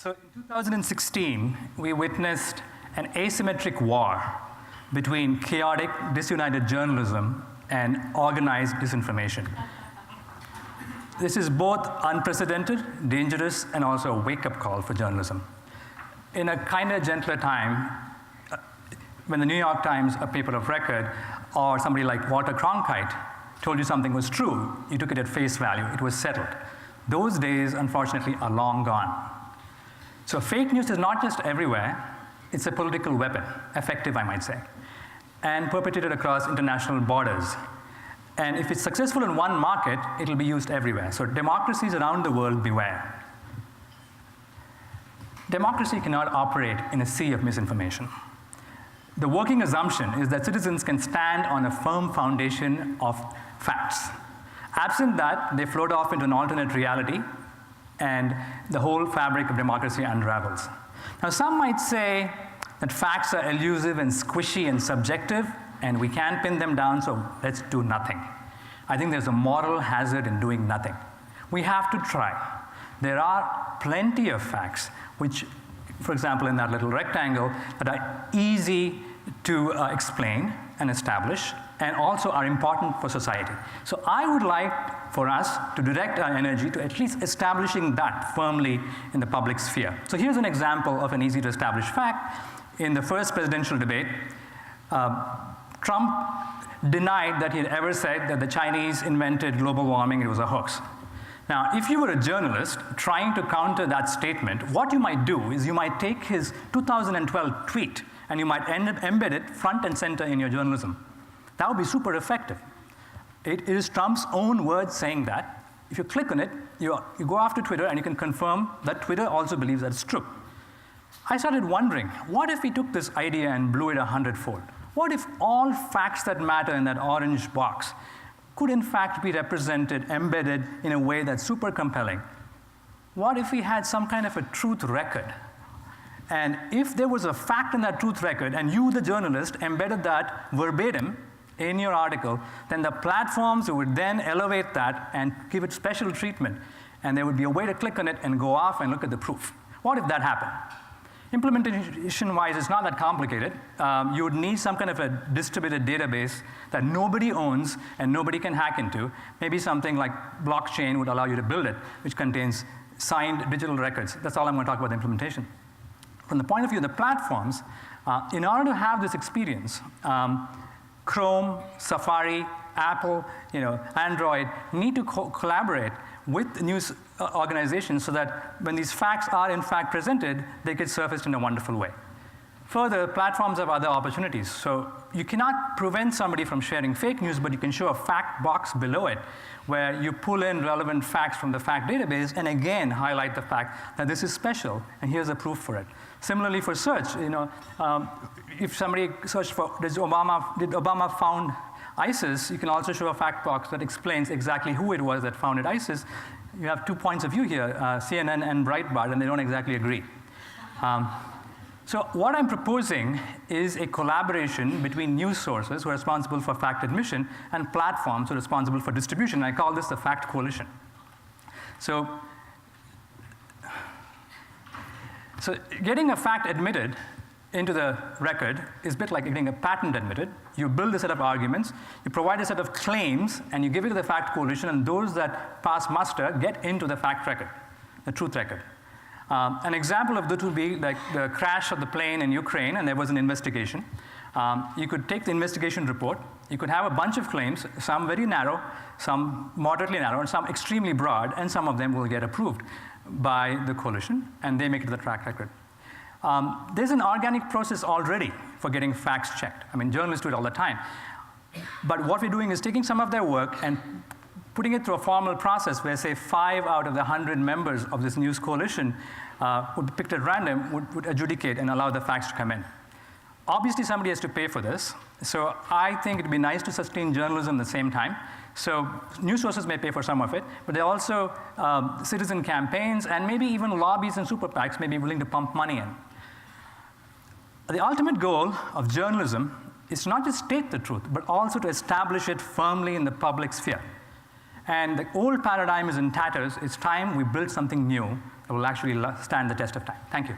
So in 2016, we witnessed an asymmetric war between chaotic, disunited journalism and organized disinformation. This is both unprecedented, dangerous, and also a wake-up call for journalism. In a kinder, gentler time, when the New York Times, a paper of record, or somebody like Walter Cronkite told you something was true, you took it at face value, it was settled. Those days, unfortunately, are long gone. So fake news is not just everywhere, it's a political weapon, effective, I might say, and perpetrated across international borders. And if it's successful in one market, it'll be used everywhere. So democracies around the world, beware. Democracy cannot operate in a sea of misinformation. The working assumption is that citizens can stand on a firm foundation of facts. Absent that, they float off into an alternate reality, and the whole fabric of democracy unravels. Now, some might say that facts are elusive and squishy and subjective, and we can't pin them down, so let's do nothing. I think there's a moral hazard in doing nothing. We have to try. There are plenty of facts which, for example, in that little rectangle, that are easy to explain and establish, and also are important for society. So I would like for us to direct our energy to at least establishing that firmly in the public sphere. So here's an example of an easy to establish fact. In the first presidential debate, Trump denied that he had ever said that the Chinese invented global warming, it was a hoax. Now, if you were a journalist trying to counter that statement, what you might do is you might take his 2012 tweet and you might embed it front and center in your journalism. That would be super effective. It is Trump's own words saying that. If you click on it, you go after Twitter and you can confirm that Twitter also believes that it's true. I started wondering, what if we took this idea and blew it 100-fold? What if all facts that matter in that orange box could in fact be represented, embedded in a way that's super compelling? What if we had some kind of a truth record? And if there was a fact in that truth record and you, the journalist, embedded that verbatim in your article, then the platforms would then elevate that and give it special treatment. And there would be a way to click on it and go off and look at the proof. What if that happened? Implementation-wise, it's not that complicated. You would need some kind of a distributed database that nobody owns and nobody can hack into. Maybe something like blockchain would allow you to build it, which contains signed digital records. That's all I'm going to talk about the implementation. From the point of view of the platforms, in order to have this experience, Chrome, Safari, Apple, Android need to collaborate with news organizations so that when these facts are in fact presented, they get surfaced in a wonderful way. Further, platforms have other opportunities. So you cannot prevent somebody from sharing fake news, but you can show a fact box below it where you pull in relevant facts from the fact database and again highlight the fact that this is special and here's a proof for it. Similarly for search, if somebody searched for, did Obama found ISIS, you can also show a fact box that explains exactly who it was that founded ISIS. You have 2 points of view here, CNN and Breitbart, and they don't exactly agree. So what I'm proposing is a collaboration between news sources who are responsible for fact admission and platforms who are responsible for distribution. I call this the fact coalition. So getting a fact admitted into the record is a bit like getting a patent admitted. You build a set of arguments, you provide a set of claims, and you give it to the fact coalition, and those that pass muster get into the fact record, the truth record. An example of this would be like the crash of the plane in Ukraine, and there was an investigation. You could take the investigation report, you could have a bunch of claims, some very narrow, some moderately narrow, and some extremely broad, and some of them will get approved by the coalition, and they make it to the track record. There's an organic process already for getting facts checked. I mean, journalists do it all the time. But what we're doing is taking some of their work and putting it through a formal process where, say, 5 out of the 100 members of this news coalition would be picked at random, would adjudicate and allow the facts to come in. Obviously, somebody has to pay for this. So I think it'd be nice to sustain journalism at the same time. So news sources may pay for some of it, but there are also citizen campaigns and maybe even lobbies and super PACs may be willing to pump money in. The ultimate goal of journalism is to not just state the truth, but also to establish it firmly in the public sphere. and the old paradigm is in tatters. It's time we build something new that will actually stand the test of time. Thank you.